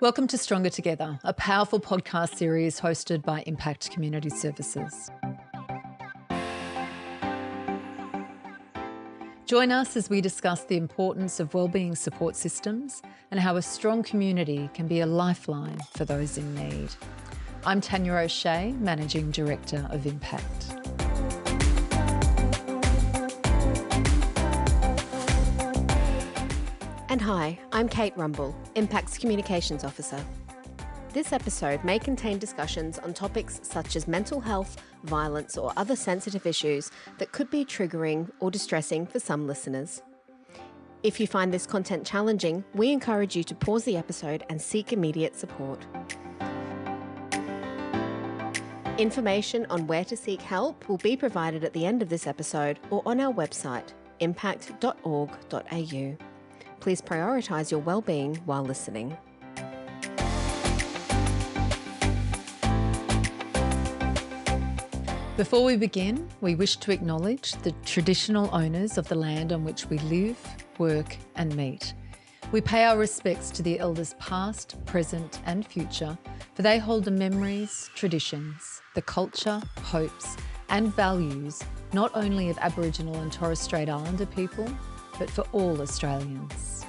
Welcome to Stronger Together, a powerful podcast series hosted by Impact Community Services. Join us as we discuss the importance of wellbeing support systems and how a strong community can be a lifeline for those in need. I'm Tanya O'Shea, Managing Director of Impact. And hi, I'm Kate Rumballe, Impact's Communications Officer. This episode may contain discussions on topics such as mental health, violence, or other sensitive issues that could be triggering or distressing for some listeners. If you find this content challenging, we encourage you to pause the episode and seek immediate support. Information on where to seek help will be provided at the end of this episode or on our website, impact.org.au. Please prioritise your wellbeing while listening. Before we begin, we wish to acknowledge the traditional owners of the land on which we live, work and meet. We pay our respects to the elders past, present and future, for they hold the memories, traditions, the culture, hopes and values not only of Aboriginal and Torres Strait Islander people, but for all Australians.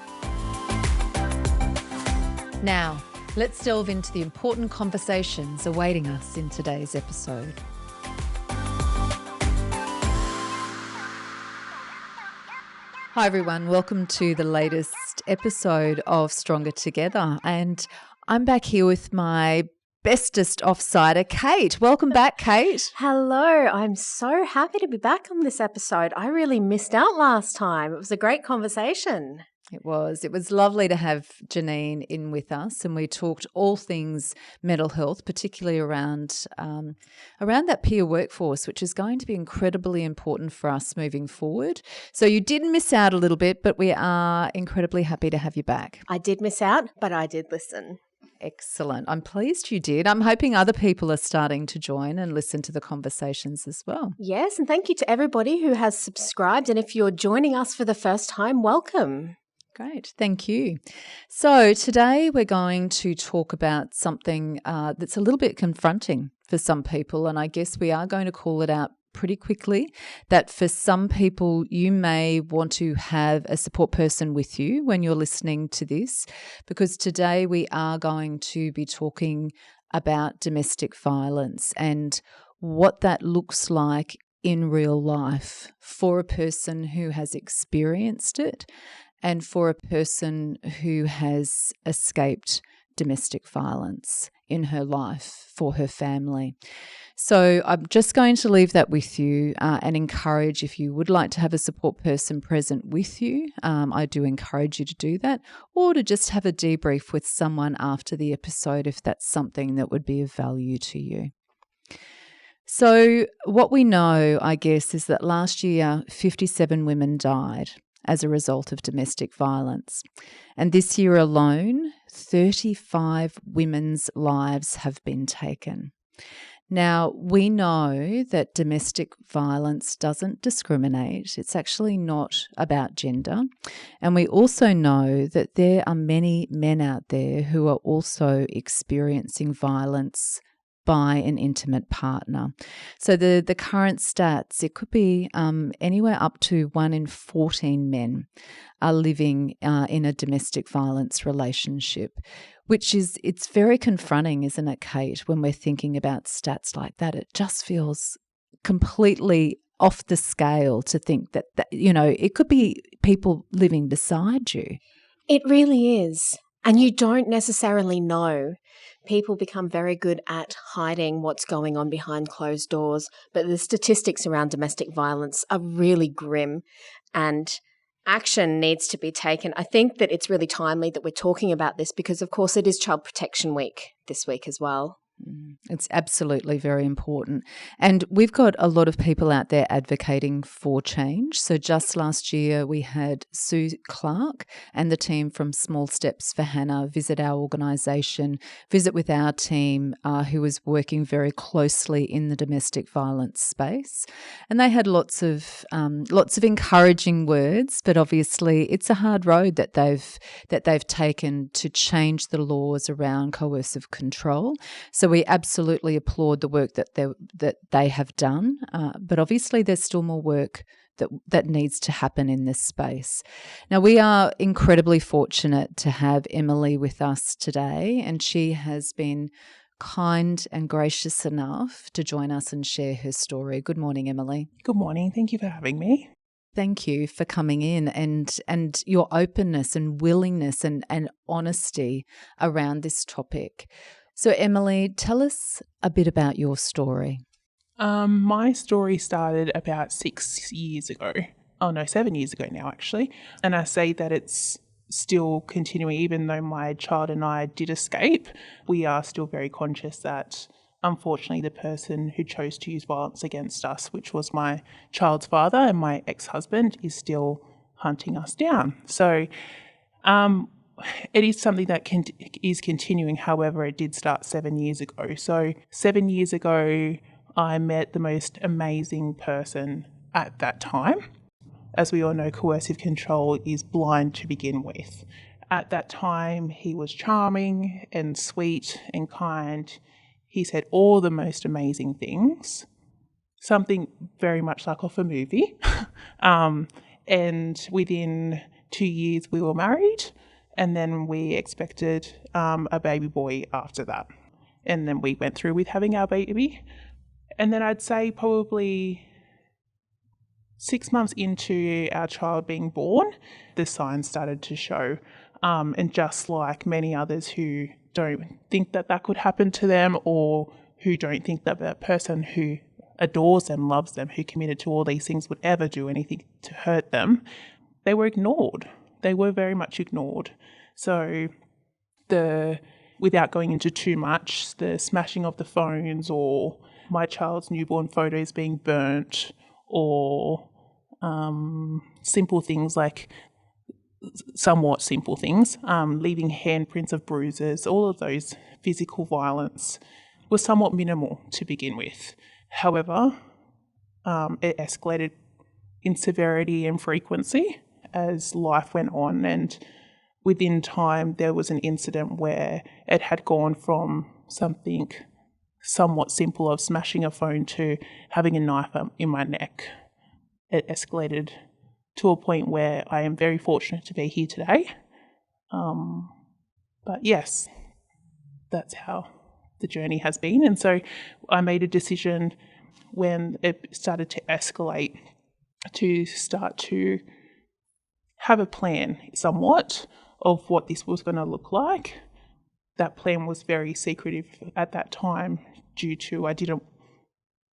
Now, let's delve into the important conversations awaiting us in today's episode. Hi everyone, welcome to the latest episode of Stronger Together, and I'm back here with my bestest offsider, Kate. Welcome back, Kate. Hello, I'm so happy to be back on this episode. I really missed out last time. It was a great conversation. It was lovely to have Janine in with us, and we talked all things mental health, particularly around that peer workforce, which is going to be incredibly important for us moving forward. So you did miss out a little bit, but we are incredibly happy to have you back. I did miss out, but I did listen. Excellent. I'm pleased you did. I'm hoping other people are starting to join and listen to the conversations as well. Yes, and thank you to everybody who has subscribed. And if you're joining us for the first time, welcome. Great, thank you. So today we're going to talk about something that's a little bit confronting for some people, and I guess we are going to call it out pretty quickly, that for some people you may want to have a support person with you when you're listening to this, because today we are going to be talking about domestic violence and what that looks like in real life for a person who has experienced it and for a person who has escaped domestic violence in her life for her family. So I'm just going to leave that with you and encourage, if you would like to have a support person present with you, I do encourage you to do that, or to just have a debrief with someone after the episode if that's something that would be of value to you. So what we know, I guess, is that last year 57 women died as a result of domestic violence. And this year alone, 35 women's lives have been taken. Now, we know that domestic violence doesn't discriminate. It's actually not about gender. And we also know that there are many men out there who are also experiencing violence by an intimate partner. So the current stats, it could be anywhere up to 1 in 14 men are living in a domestic violence relationship, it's very confronting, isn't it, Kate, when we're thinking about stats like that? It just feels completely off the scale to think that it could be people living beside you. It really is. And you don't necessarily know. People become very good at hiding what's going on behind closed doors, but the statistics around domestic violence are really grim and action needs to be taken. I think that it's really timely that we're talking about this because, of course, it is Child Protection Week this week as well. It's absolutely very important. And we've got a lot of people out there advocating for change. So just last year, we had Sue Clark and the team from Small Steps for Hannah visit our organisation, visit with our team who was working very closely in the domestic violence space. And they had lots of encouraging words, but obviously it's a hard road that they've taken to change the laws around coercive control. So we absolutely applaud the work that they have done, but obviously there's still more work that needs to happen in this space. Now, we are incredibly fortunate to have Emily with us today, and she has been kind and gracious enough to join us and share her story. Good morning, Emily. Good morning. Thank you for having me. Thank you for coming in and your openness and willingness and honesty around this topic. So, Emily, tell us a bit about your story. My story started about 6 years ago. Oh, no, 7 years ago now, actually. And I say that it's still continuing, even though my child and I did escape. We are still very conscious that, unfortunately, the person who chose to use violence against us, which was my child's father and my ex-husband, is still hunting us down. So, it is something that is continuing. However, it did start 7 years ago. So 7 years ago, I met the most amazing person at that time. As we all know, coercive control is blind to begin with. At that time, he was charming and sweet and kind. He said all the most amazing things, something very much like off a movie. And within 2 years, we were married. And then we expected a baby boy after that. And then we went through with having our baby. And then I'd say probably 6 months into our child being born, the signs started to show. And just like many others who don't think that could happen to them, or who don't think that the person who adores them, loves them, who committed to all these things would ever do anything to hurt them, they were ignored. They were very much ignored. So without going into too much, the smashing of the phones, or my child's newborn photos being burnt, or simple things like, somewhat simple things, leaving handprints of bruises, all of those physical violence was somewhat minimal to begin with. However, it escalated in severity and frequency as life went on, and within time there was an incident where it had gone from something somewhat simple of smashing a phone to having a knife in my neck. It escalated to a point where I am very fortunate to be here today. But yes, that's how the journey has been. And so I made a decision when it started to escalate to start to have a plan somewhat of what this was going to look like. That plan was very secretive at that time due to I didn't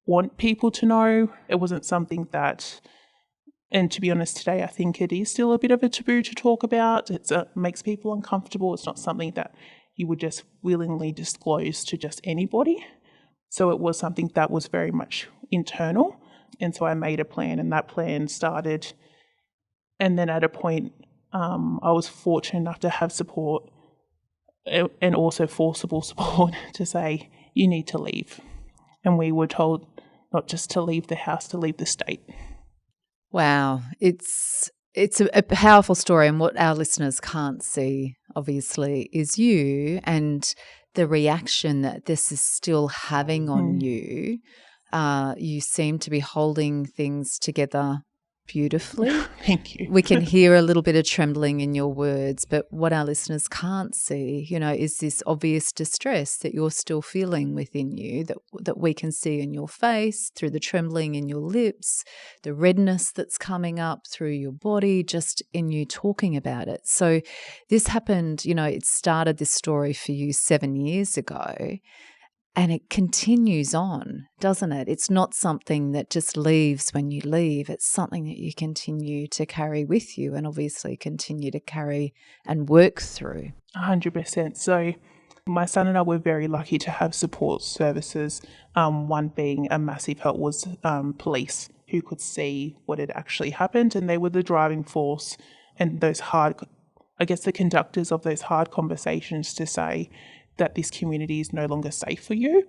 want people to know. It wasn't something that, and to be honest today, I think it is still a bit of a taboo to talk about. It makes people uncomfortable. It's not something that you would just willingly disclose to just anybody. So it was something that was very much internal. And so I made a plan, and that plan started. And then at a point, I was fortunate enough to have support, and also forcible support, to say, you need to leave. And we were told not just to leave the house, to leave the state. Wow. It's a powerful story, and what our listeners can't see, obviously, is you and the reaction that this is still having on you. You seem to be holding things together beautifully. Thank you. We can hear a little bit of trembling in your words, but what our listeners can't see, is this obvious distress that you're still feeling within you, that we can see in your face, through the trembling in your lips, the redness that's coming up through your body, just in you talking about it. So this happened, it started this story for you 7 years ago. And it continues on, doesn't it? It's not something that just leaves when you leave. It's something that you continue to carry with you, and obviously continue to carry and work through. 100%. So My son and I were very lucky to have support services. One being a massive help was police, who could see what had actually happened, and they were the driving force and the conductors of those hard conversations to say that this community is no longer safe for you.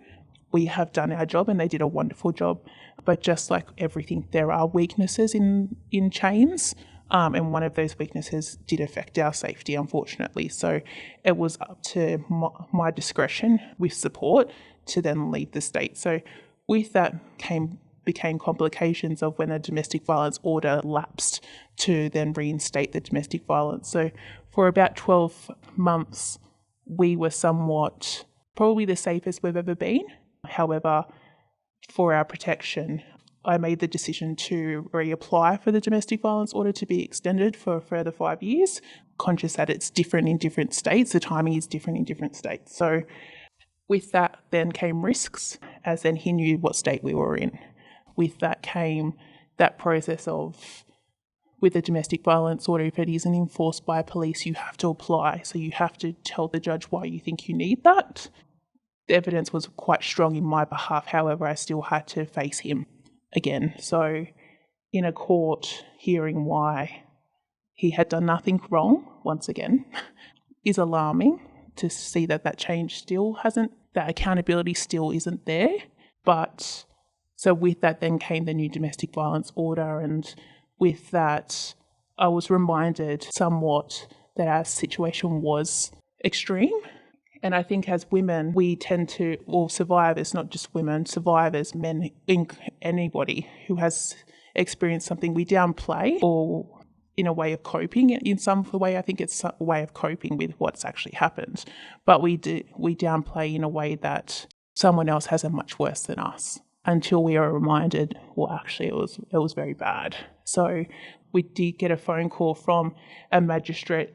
We have done our job and they did a wonderful job. But just like everything, there are weaknesses in chains. And one of those weaknesses did affect our safety, unfortunately. So it was up to my discretion with support to then leave the state. So with that became complications of when a domestic violence order lapsed to then reinstate the domestic violence. So for about 12 months, we were somewhat probably the safest we've ever been. However, for our protection, I made the decision to reapply for the domestic violence order to be extended for a further 5 years, conscious that it's different in different states. The timing is different in different states. So with that then came risks, as then he knew what state we were in. With that came that process of, with a domestic violence order, if it isn't enforced by police, you have to apply. So you have to tell the judge why you think you need that. The evidence was quite strong in my behalf. However, I still had to face him again. So in a court hearing why he had done nothing wrong, once again, is alarming to see that change still hasn't, that accountability still isn't there. But so with that then came the new domestic violence order, and with that I was reminded somewhat that our situation was extreme. And I think as women, we tend to, or survivors, not just women, survivors, men, anybody who has experienced something, we downplay, or in a way of coping. In some way, I think it's a way of coping with what's actually happened. But we downplay in a way that someone else has it much worse than us, until we are reminded, well, actually, it was very bad. So we did get a phone call from a magistrate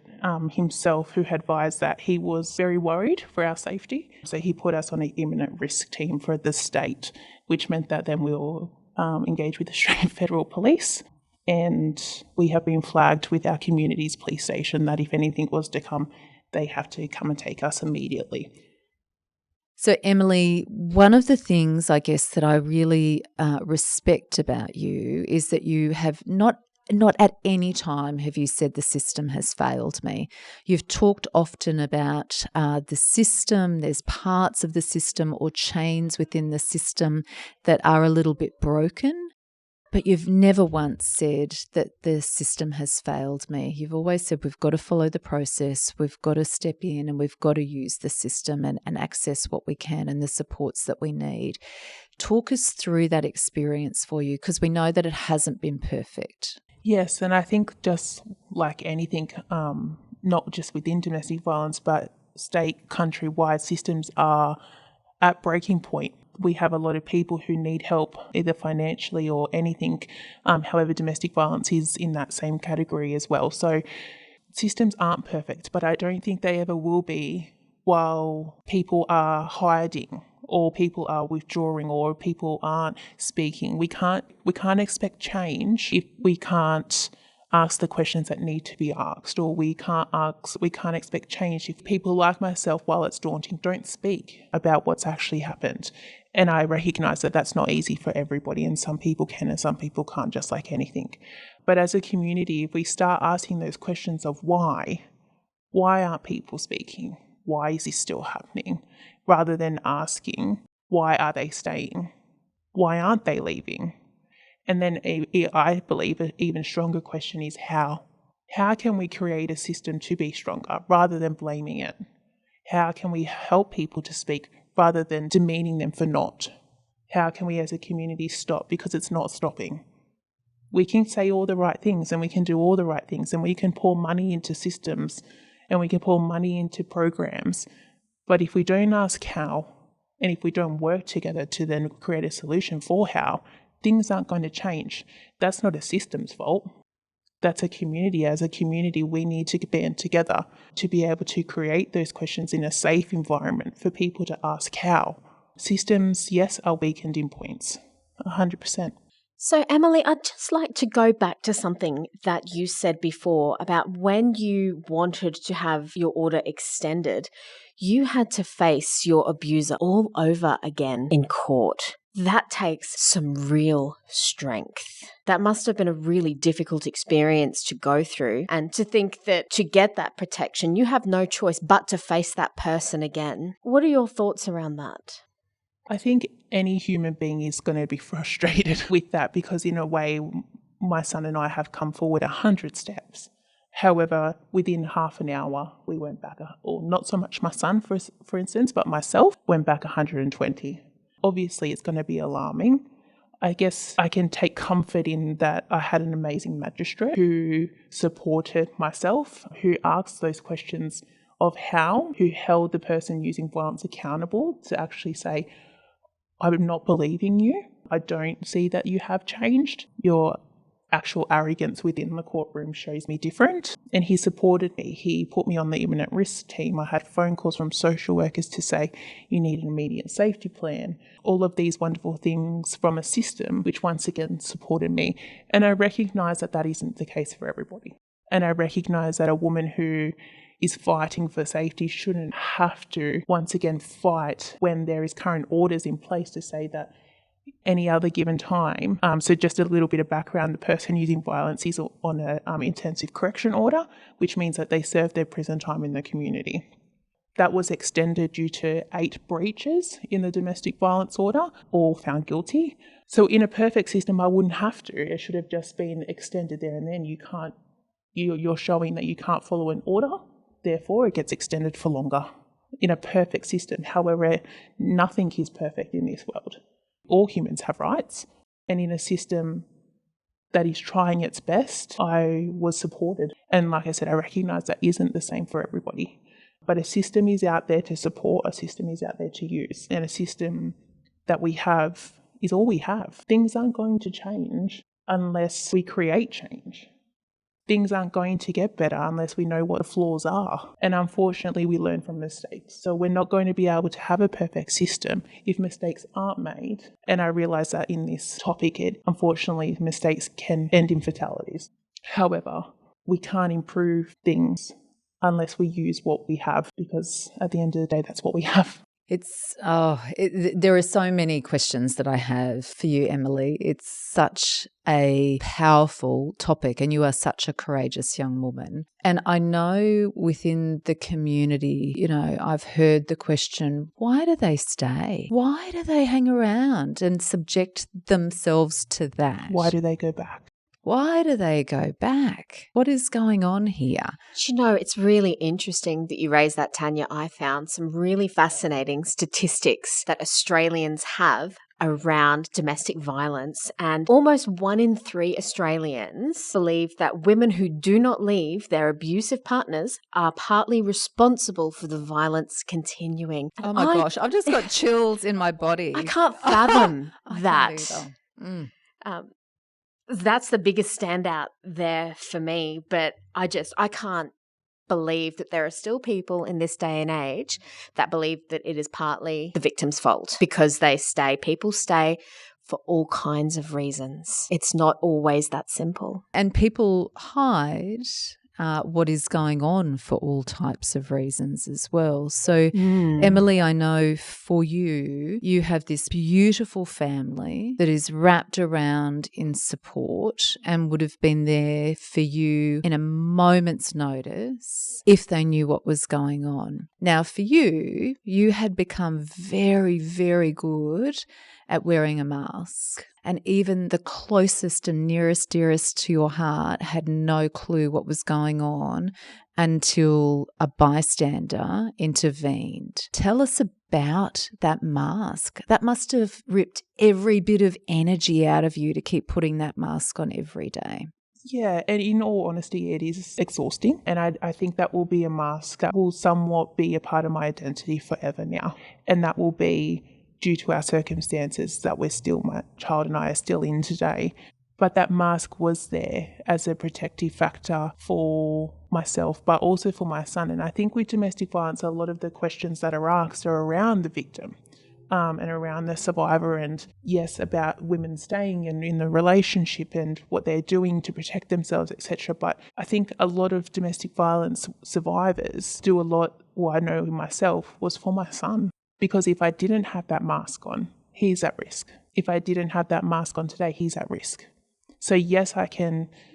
himself, who had advised that he was very worried for our safety. So he put us on an imminent risk team for the state, which meant that then we will engage with the Australian Federal Police. And we have been flagged with our community's police station that if anything was to come, they have to come and take us immediately. So, Emily, one of the things I guess that I really respect about you is that you have not at any time have you said the system has failed me. You've talked often about the system. There's parts of the system or chains within the system that are a little bit broken, but you've never once said that the system has failed me. You've always said we've got to follow the process, we've got to step in, and we've got to use the system and access what we can and the supports that we need. Talk us through that experience for you, because we know that it hasn't been perfect. Yes, and I think just like anything, not just within domestic violence, but state, countrywide systems are at breaking point. We have a lot of people who need help, either financially or anything. However, domestic violence is in that same category as well. So systems aren't perfect, but I don't think they ever will be while people are hiding, or people are withdrawing, or people aren't speaking. We can't expect change if we can't ask the questions that need to be asked, or we can't expect change if people like myself, while it's daunting, don't speak about what's actually happened. And I recognise that that's not easy for everybody, and some people can and some people can't, just like anything. But as a community, if we start asking those questions of why aren't people speaking? Why is this still happening? Rather than asking, why are they staying? Why aren't they leaving? And then I believe an even stronger question is how. How can we create a system to be stronger rather than blaming it? How can we help people to speak rather than demeaning them for not? How can we as a community stop? Because it's not stopping. We can say all the right things and we can do all the right things and we can pour money into systems and we can pour money into programs. But if we don't ask how, and if we don't work together to then create a solution for how, things aren't going to change. That's not a system's fault. That's a community. As a community, we need to band together to be able to create those questions in a safe environment for people to ask how. Systems, yes, are weakened in points, 100%. So, Emily, I'd just like to go back to something that you said before about when you wanted to have your order extended, you had to face your abuser all over again in court. That takes some real strength. That must have been a really difficult experience to go through, and to think that to get that protection, you have no choice but to face that person again. What are your thoughts around that? I think any human being is going to be frustrated with that, because in a way, my son and I have come forward 100 steps. However, within half an hour, we went back, or not so much my son, for instance, but myself went back 120. Obviously, it's going to be alarming. I guess I can take comfort in that I had an amazing magistrate who supported myself, who asked those questions of how, who held the person using violence accountable to actually say, I'm not believing you. I don't see that you have changed. Your actual arrogance within the courtroom shows me different. And he supported me. He put me on the imminent risk team. I had phone calls from social workers to say, you need an immediate safety plan. All of these wonderful things from a system, which once again supported me. And I recognise that that isn't the case for everybody. And I recognise that a woman who is fighting for safety shouldn't have to once again fight when there is current orders in place to say that any other given time. So just a little bit of background, the person using violence is on an intensive correction order, which means that they serve their prison time in the community. That was extended due to 8 breaches in the domestic violence order, all found guilty. So in a perfect system, I wouldn't have to. It should have just been extended there and then. You're showing that you can't follow an order. Therefore, it gets extended for longer in a perfect system. However, nothing is perfect in this world. All humans have rights. And in a system that is trying its best, I was supported. And like I said, I recognise that isn't the same for everybody. But a system is out there to support, a system is out there to use. And a system that we have is all we have. Things aren't going to change unless we create change. Things aren't going to get better unless we know what the flaws are. And unfortunately, we learn from mistakes. So we're not going to be able to have a perfect system if mistakes aren't made. And I realise that in this topic, unfortunately, mistakes can end in fatalities. However, we can't improve things unless we use what we have, because at the end of the day, that's what we have. There are so many questions that I have for you, Emily. It's such a powerful topic, and you are such a courageous young woman. And I know within the community, I've heard the question, why do they stay? Why do they hang around and subject themselves to that? Why do they go back? Why do they go back? What is going on here? It's really interesting that you raised that, Tanya. I found some really fascinating statistics that Australians have around domestic violence, and almost 1 in 3 Australians believe that women who do not leave their abusive partners are partly responsible for the violence continuing. Oh my gosh, I've just got chills in my body. I can't fathom that. Can't either. That's the biggest standout there for me, but I can't believe that there are still people in this day and age that believe that it is partly the victim's fault because they stay. People stay for all kinds of reasons. It's not always that simple. And people hide what is going on for all types of reasons as well. So, Emily, I know for you have this beautiful family that is wrapped around in support and would have been there for you in a moment's notice if they knew what was going on. Now, for you had become very, very good at wearing a mask. And even the closest and nearest, dearest to your heart had no clue what was going on until a bystander intervened. Tell us about that mask. That must have ripped every bit of energy out of you to keep putting that mask on every day. Yeah, and in all honesty, it is exhausting. And I think that will be a mask that will somewhat be a part of my identity forever now. And that will be due to our circumstances that my child and I are still in today. But that mask was there as a protective factor for myself, but also for my son. And I think with domestic violence, a lot of the questions that are asked are around the victim. and around the survivor, and yes, about women staying in the relationship and what they're doing to protect themselves, etc. But I think a lot of domestic violence survivors do a lot, well, I know myself, was for my son. Because if I didn't have that mask on, he's at risk. If I didn't have that mask on today, he's at risk. So yes,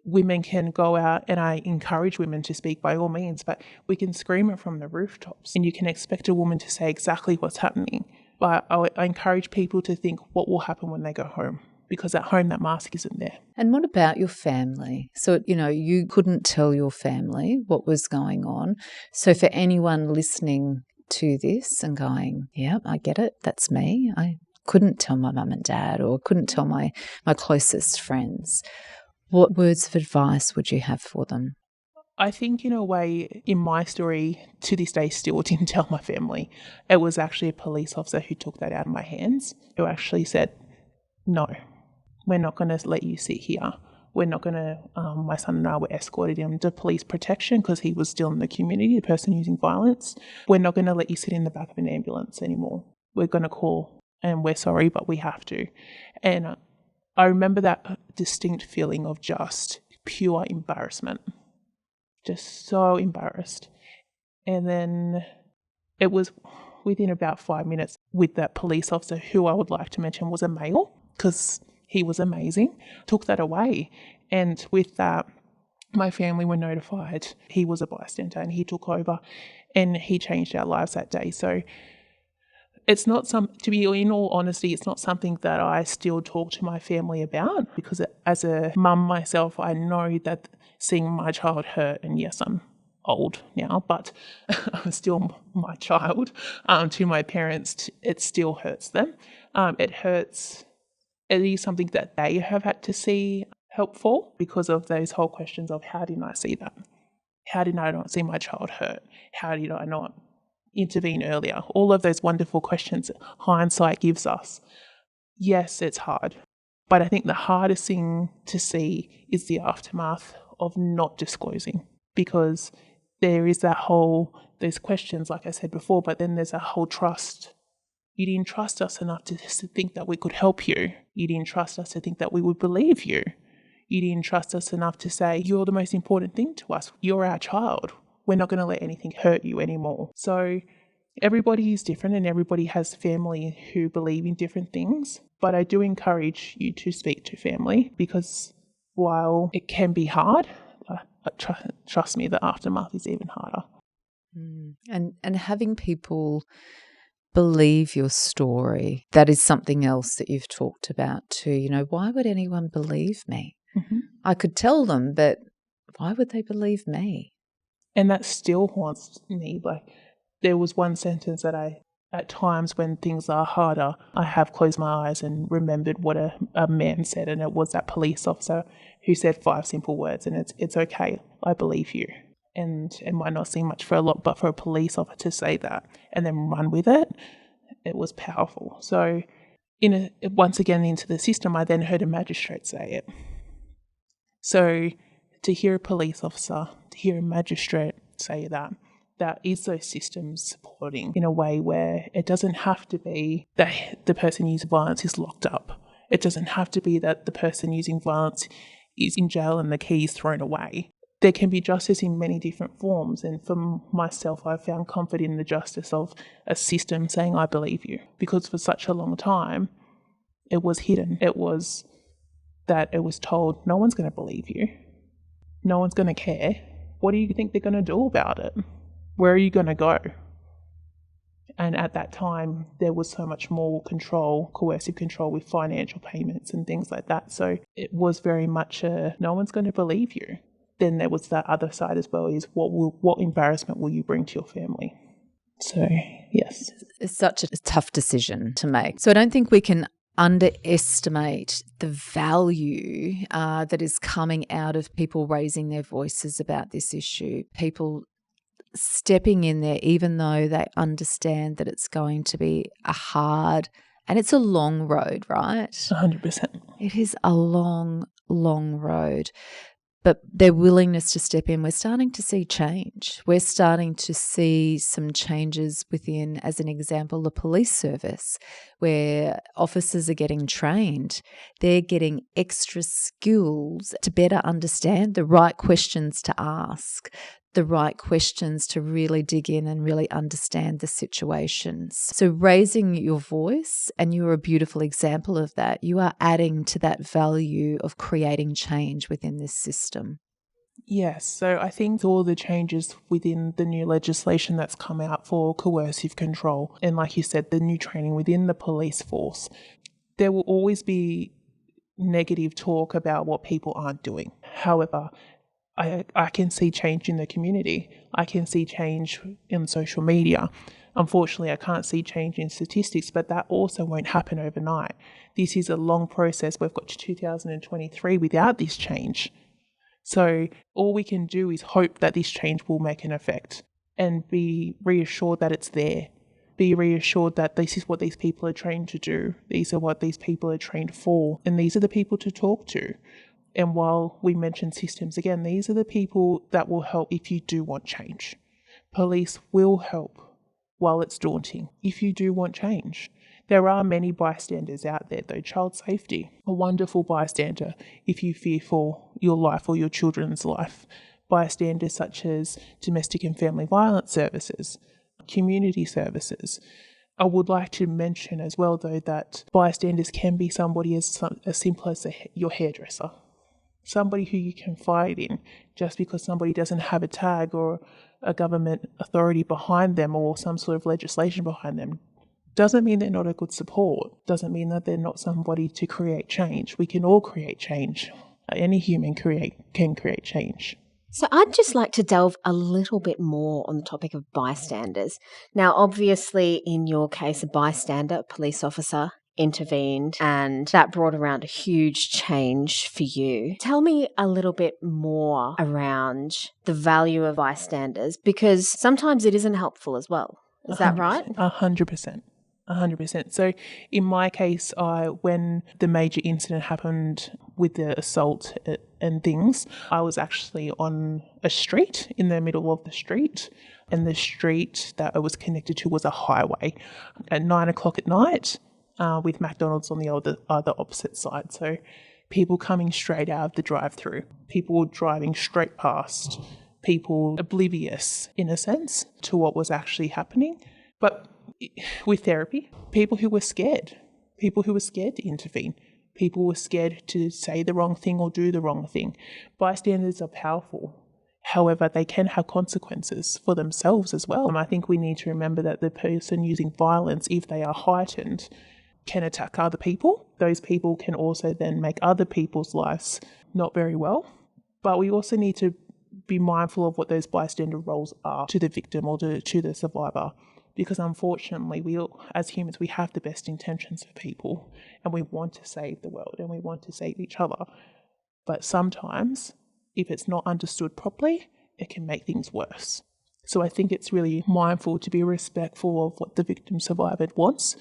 women can go out, and I encourage women to speak by all means, but we can scream it from the rooftops, and you can expect a woman to say exactly what's happening. But I encourage people to think what will happen when they go home, because at home that mask isn't there. And what about your family? So, you couldn't tell your family what was going on. So for anyone listening to this and going, yeah, I get it, that's me, I couldn't tell my mum and dad, or couldn't tell my closest friends, what words of advice would you have for them? I think in a way, in my story, to this day still didn't tell my family. It was actually a police officer who took that out of my hands, who actually said, no, we're not going to let you sit here. We're not going to, my son and I were escorted him to police protection because he was still in the community, the person using violence. We're not going to let you sit in the back of an ambulance anymore. We're going to call, and we're sorry, but we have to. And I remember that distinct feeling of just pure embarrassment, just so embarrassed. And then it was within about 5 minutes with that police officer, who I would like to mention was a male, because he was amazing, took that away. And with that, my family were notified. He was a bystander and he took over, and he changed our lives that day. So it's not to be in all honesty, it's not something that I still talk to my family about, because as a mum myself, I know that seeing my child hurt, and yes, I'm old now, but I'm still my child, to my parents, it still hurts them. It hurts. It is something that they have had to see help for, because of those whole questions of how did I see that? How did I not see my child hurt? How did I not intervene earlier? All of those wonderful questions hindsight gives us. Yes, it's hard, but I think the hardest thing to see is the aftermath of not disclosing, because there is those questions, like I said before, but then there's a whole trust. You didn't trust us enough to think that we could help you. You didn't trust us to think that we would believe you. You didn't trust us enough to say, you're the most important thing to us. You're our child. We're not going to let anything hurt you anymore. So everybody is different, and everybody has family who believe in different things. But I do encourage you to speak to family, because while it can be hard, trust me, the aftermath is even harder. And having people believe your story, that is something else that you've talked about too. Why would anyone believe me? Mm-hmm. I could tell them, but why would they believe me? And that still haunts me. Like, there was one sentence that at times when things are harder, I have closed my eyes and remembered what a man said, and it was that police officer who said 5 simple words, and it's okay, I believe you. And it might not seem much for a lot, but for a police officer to say that and then run with it, it was powerful. So once again into the system, I then heard a magistrate say it. So to hear a police officer, to hear a magistrate say that is those systems supporting in a way where it doesn't have to be that the person using violence is locked up. It doesn't have to be that the person using violence is in jail and the key is thrown away. There can be justice in many different forms, and for myself, I've found comfort in the justice of a system saying, I believe you, because for such a long time, it was hidden. It was told, no one's going to believe you. No one's going to care. What do you think they're going to do about it? Where are you going to go? And at that time, there was so much more control, coercive control with financial payments and things like that. So it was very much no one's going to believe you. Then there was that other side as well, is what embarrassment will you bring to your family? So, yes. It's such a tough decision to make. So I don't think we can underestimate the value that is coming out of people raising their voices about this issue, people stepping in there even though they understand that it's going to be a hard, and it's a long road, right? 100%. It is a long, long road. but their willingness to step in, we're starting to see change. We're starting to see some changes within, as an example, the police service, where officers are getting trained. They're getting extra skills to better understand the right questions to ask, the right questions to really dig in and really understand the situations. So raising your voice, and you're a beautiful example of that, you are adding to that value of creating change within this system. Yes, so I think all the changes within the new legislation that's come out for coercive control, and like you said, the new training within the police force, there will always be negative talk about what people aren't doing. However, I can see change in the community. I can see change in social media. Unfortunately, I can't see change in statistics, but that also won't happen overnight. This is a long process. We've got to 2023 without this change. So all we can do is hope that this change will make an effect and be reassured that it's there. Be reassured that this is what these people are trained to do. These are what these people are trained for. And these are the people to talk to. And while we mention systems again, these are the people that will help if you do want change. Police will help while it's daunting if you do want change. There are many bystanders out there though. Child safety, a wonderful bystander if you fear for your life or your children's life. Bystanders such as domestic and family violence services, community services. I would like to mention as well though that bystanders can be somebody as simple as your hairdresser. Somebody who you confide in. Just because somebody doesn't have a tag or a government authority behind them or some sort of legislation behind them doesn't mean they're not a good support. Doesn't mean that they're not somebody to create change. We can all create change. Any human can create change. So I'd just like to delve a little bit more on the topic of bystanders. Now, obviously, in your case, a bystander, a police officer, intervened, and that brought around a huge change for you. Tell me a little bit more around the value of bystanders, because sometimes it isn't helpful as well. Is that right? 100%. 100%. So in my case, when the major incident happened with the assault and things, I was actually on a street, in the middle of the street, and the street that I was connected to was a highway at 9 o'clock at night. With McDonald's on the other opposite side. So people coming straight out of the drive-through, people driving straight past, people oblivious, in a sense, to what was actually happening. But with therapy, people who were scared to intervene, people were scared to say the wrong thing or do the wrong thing. Bystanders are powerful. However, they can have consequences for themselves as well. And I think we need to remember that the person using violence, if they are heightened, can attack other people. Those people can also then make other people's lives not very well. But we also need to be mindful of what those bystander roles are to the victim or to the survivor. Because unfortunately, we all, as humans, we have the best intentions for people and we want to save the world and we want to save each other. But sometimes, if it's not understood properly, it can make things worse. So I think it's really mindful to be respectful of what the victim survivor wants,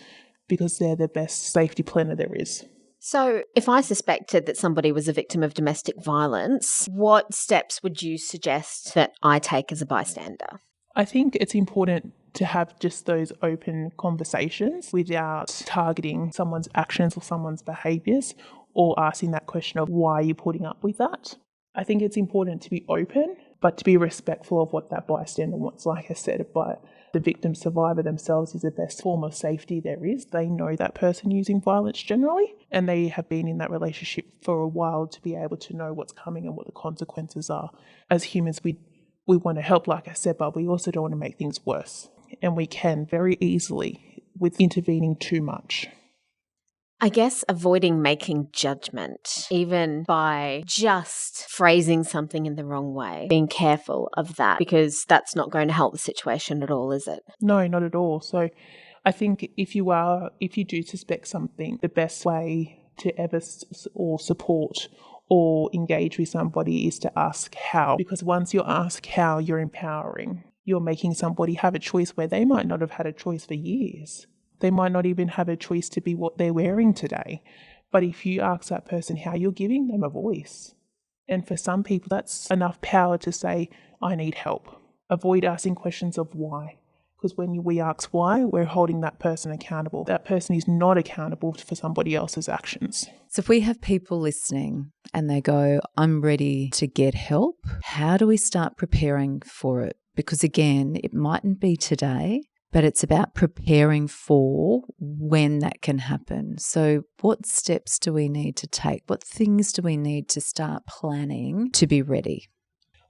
because they're the best safety planner there is. So if I suspected that somebody was a victim of domestic violence, what steps would you suggest that I take as a bystander? I think it's important to have just those open conversations without targeting someone's actions or someone's behaviours or asking that question of why are you putting up with that. I think it's important to be open, but to be respectful of what that bystander wants. Like I said, but the victim survivor themselves is the best form of safety there is. They know that person using violence generally, and they have been in that relationship for a while to be able to know what's coming and what the consequences are. As humans, we want to help, like I said, but we also don't want to make things worse. And we can very easily with intervening too much. I guess avoiding making judgment, even by just phrasing something in the wrong way, being careful of that, because that's not going to help the situation at all, is it? No, not at all. So I think if you do suspect something, the best way to ever or support or engage with somebody is to ask how. Because once you ask how, you're empowering. You're making somebody have a choice where they might not have had a choice for years. They might not even have a choice to be what they're wearing today. But if you ask that person how, you're giving them a voice. And for some people, that's enough power to say, I need help. Avoid asking questions of why. Because when we ask why, we're holding that person accountable. That person is not accountable for somebody else's actions. So if we have people listening and they go, I'm ready to get help, how do we start preparing for it? Because again, it mightn't be today, but it's about preparing for when that can happen. So what steps do we need to take? What things do we need to start planning to be ready?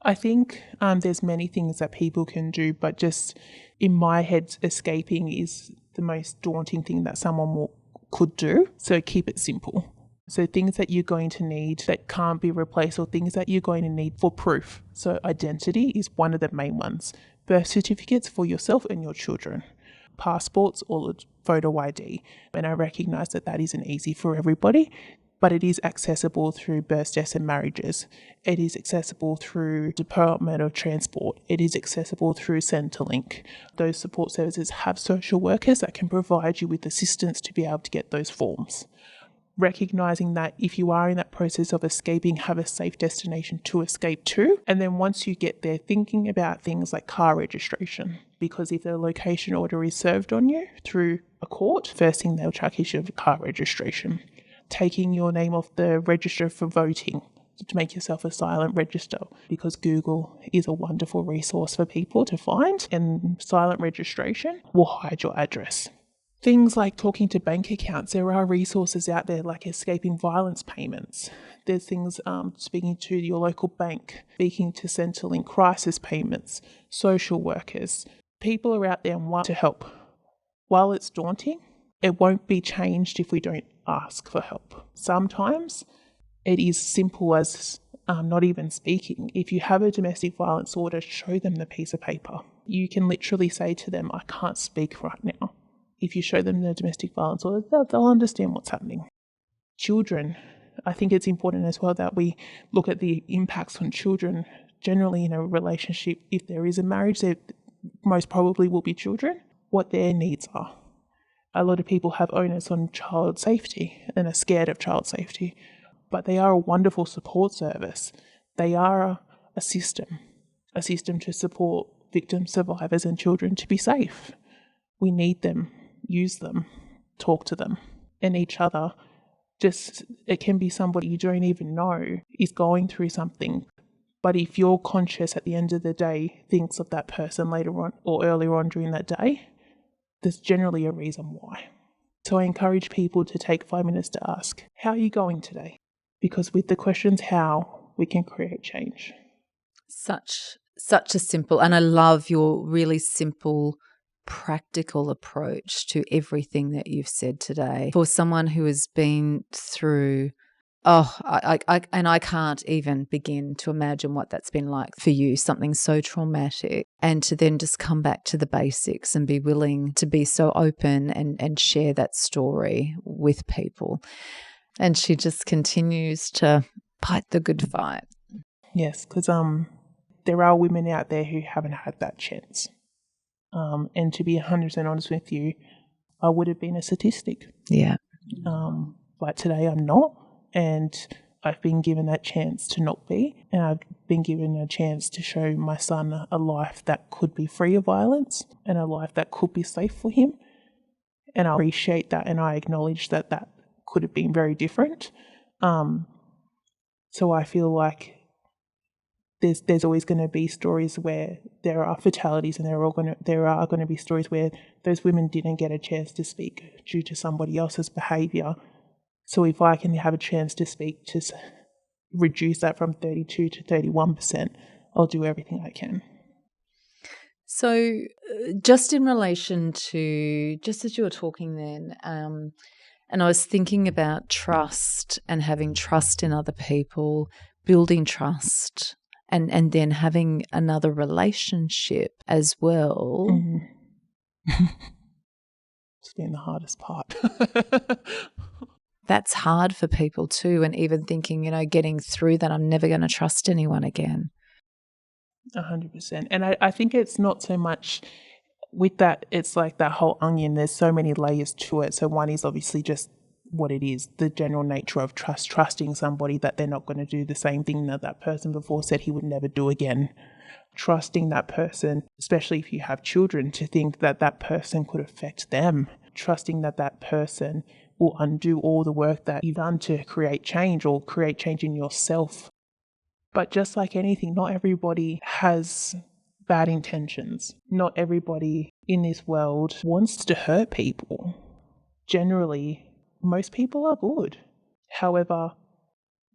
I think there's many things that people can do, but just in my head, escaping is the most daunting thing that someone could do. So keep it simple. So things that you're going to need that can't be replaced, or things that you're going to need for proof. So identity is one of the main ones. Birth certificates for yourself and your children. Passports or photo ID. And I recognise that that isn't easy for everybody, but it is accessible through births, deaths and marriages. It is accessible through Department of Transport. It is accessible through Centrelink. Those support services have social workers that can provide you with assistance to be able to get those forms. Recognising that if you are in that process of escaping, have a safe destination to escape to. And then once you get there, thinking about things like car registration. Because if the location order is served on you through a court, first thing they'll track is your car registration. Taking your name off the register for voting to make yourself a silent register, because Google is a wonderful resource for people to find, and silent registration will hide your address. Things like talking to bank accounts. There are resources out there like escaping violence payments. There's things speaking to your local bank, speaking to Centrelink, crisis payments, social workers. People are out there and want to help. While it's daunting, it won't be changed if we don't ask for help. Sometimes it is simple as not even speaking. If you have a domestic violence order, show them the piece of paper. You can literally say to them, I can't speak right now. If you show them the domestic violence order, they'll understand what's happening. Children, I think it's important as well that we look at the impacts on children generally in a relationship. If there is a marriage, there most probably will be children, what their needs are. A lot of people have onus on child safety and are scared of child safety, but they are a wonderful support service. They are a system to support victims, survivors and children to be safe. We need them, use them, talk to them and each other. Just, it can be somebody you don't even know is going through something. But if you're conscious at the end of the day, thinks of that person later on or earlier on during that day, there's generally a reason why. So I encourage people to take 5 minutes to ask, how are you going today? Because with the questions how, we can create change. Such a simple, and I love your really simple, practical approach to everything that you've said today. For someone who has been through, I can't even begin to imagine what that's been like for you, something so traumatic, and to then just come back to the basics and be willing to be so open and share that story with people. And she just continues to fight the good fight. Yes, because there are women out there who haven't had that chance. And to be 100% honest with you, I would have been a statistic. Yeah. But today I'm not. And I've been given that chance to not be. And I've been given a chance to show my son a life that could be free of violence and a life that could be safe for him. And I appreciate that, and I acknowledge that that could have been very different. So I feel like there's always going to be stories where there are fatalities, and there are going to be stories where those women didn't get a chance to speak due to somebody else's behaviour. So if I can have a chance to speak to reduce that from 32 to 31%, I'll do everything I can. So just in relation to, just as you were talking then, and I was thinking about trust and having trust in other people, building trust, and then having another relationship as well. Mm-hmm. It's been the hardest part. That's hard for people too, and even thinking, getting through that, I'm never going to trust anyone again. 100%. And I think it's not so much with that, it's like that whole onion, there's so many layers to it. So one is obviously just what it is, the general nature of trusting somebody that they're not going to do the same thing that that person before said he would never do again. Trusting that person, especially if you have children, to think that that person could affect them. Trusting that that person will undo all the work that you've done to create change or create change in yourself. But just like anything, not everybody has bad intentions. Not everybody in this world wants to hurt people. Generally, most people are good. However,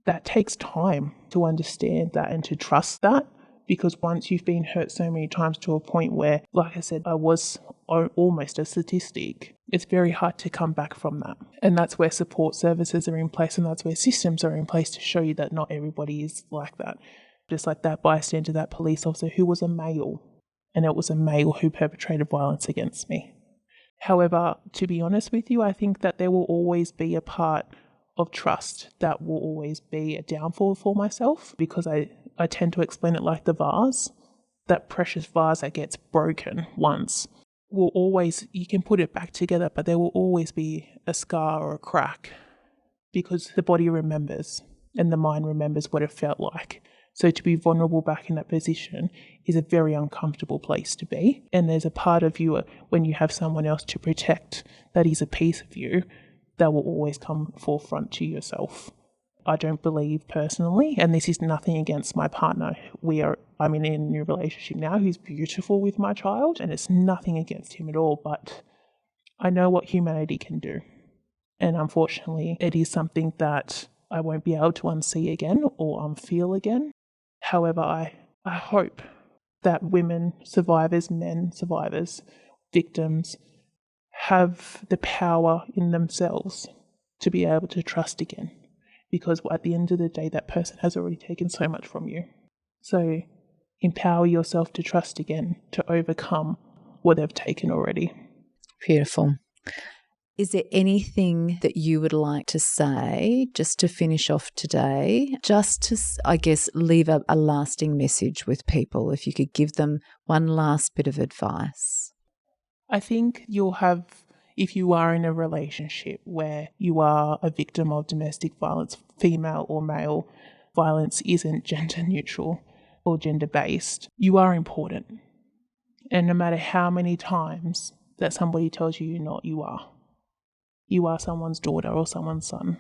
that takes time to understand that and to trust that, because once you've been hurt so many times to a point where, like I said, I was almost a statistic, it's very hard to come back from that. And that's where support services are in place, and that's where systems are in place to show you that not everybody is like that. Just like that bystander, that police officer who was a male, and it was a male who perpetrated violence against me. However, to be honest with you, I think that there will always be a part of trust that will always be a downfall for myself, because I tend to explain it like the vase. That precious vase that gets broken once will always, you can put it back together, but there will always be a scar or a crack, because the body remembers and the mind remembers what it felt like. So to be vulnerable back in that position is a very uncomfortable place to be. And there's a part of you, when you have someone else to protect, that is a piece of you that will always come forefront to yourself. I don't believe personally, and this is nothing against my partner. I'm in a new relationship now who's beautiful with my child, and it's nothing against him at all, but I know what humanity can do. And unfortunately, it is something that I won't be able to unsee again or unfeel again. However, I hope that women survivors, men survivors, victims have the power in themselves to be able to trust again. Because at the end of the day, that person has already taken so much from you. So empower yourself to trust again, to overcome what they've taken already. Beautiful. Is there anything that you would like to say just to finish off today, just to, I guess, leave a lasting message with people, if you could give them one last bit of advice? I think if you are in a relationship where you are a victim of domestic violence, female or male, violence isn't gender neutral or gender based, you are important. And no matter how many times that somebody tells you you're not, you are. You are someone's daughter or someone's son.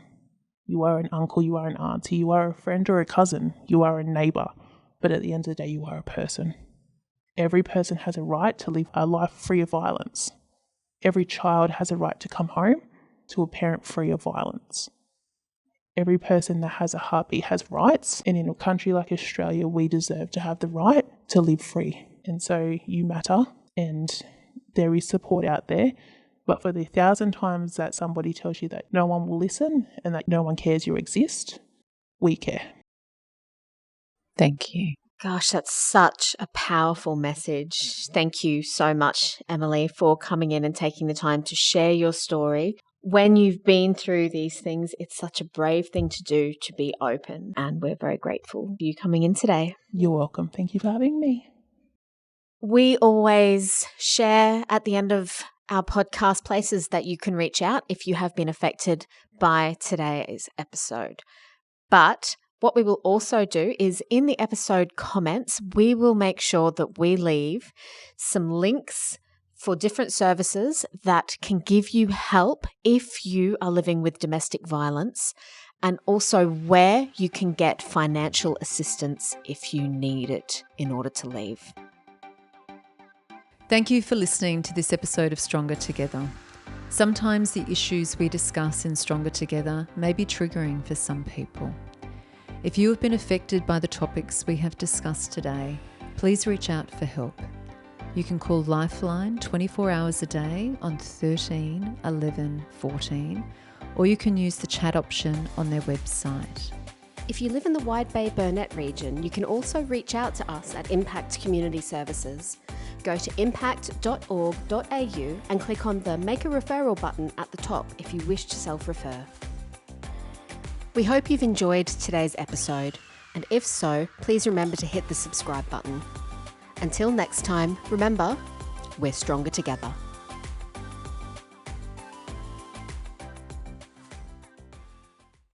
You are an uncle, you are an auntie, you are a friend or a cousin, you are a neighbour. But at the end of the day, you are a person. Every person has a right to live a life free of violence. Every child has a right to come home to a parent free of violence. Every person that has a heartbeat has rights. And in a country like Australia, we deserve to have the right to live free. And so you matter, and there is support out there. But for the 1,000 times that somebody tells you that no one will listen and that no one cares you exist, we care. Thank you. Gosh, that's such a powerful message. Thank you so much, Emily, for coming in and taking the time to share your story. When you've been through these things, it's such a brave thing to do, to be open, and we're very grateful for you coming in today. You're welcome. Thank you for having me. We always share at the end of our podcast places that you can reach out if you have been affected by today's episode. But what we will also do is in the episode comments, we will make sure that we leave some links for different services that can give you help if you are living with domestic violence, and also where you can get financial assistance if you need it in order to leave. Thank you for listening to this episode of Stronger Together. Sometimes the issues we discuss in Stronger Together may be triggering for some people. If you have been affected by the topics we have discussed today, please reach out for help. You can call Lifeline 24 hours a day on 13 11 14, or you can use the chat option on their website. If you live in the Wide Bay Burnett region, you can also reach out to us at Impact Community Services. Go to impact.org.au and click on the Make a Referral button at the top if you wish to self-refer. We hope you've enjoyed today's episode, and if so, please remember to hit the subscribe button. Until next time, remember, we're stronger together.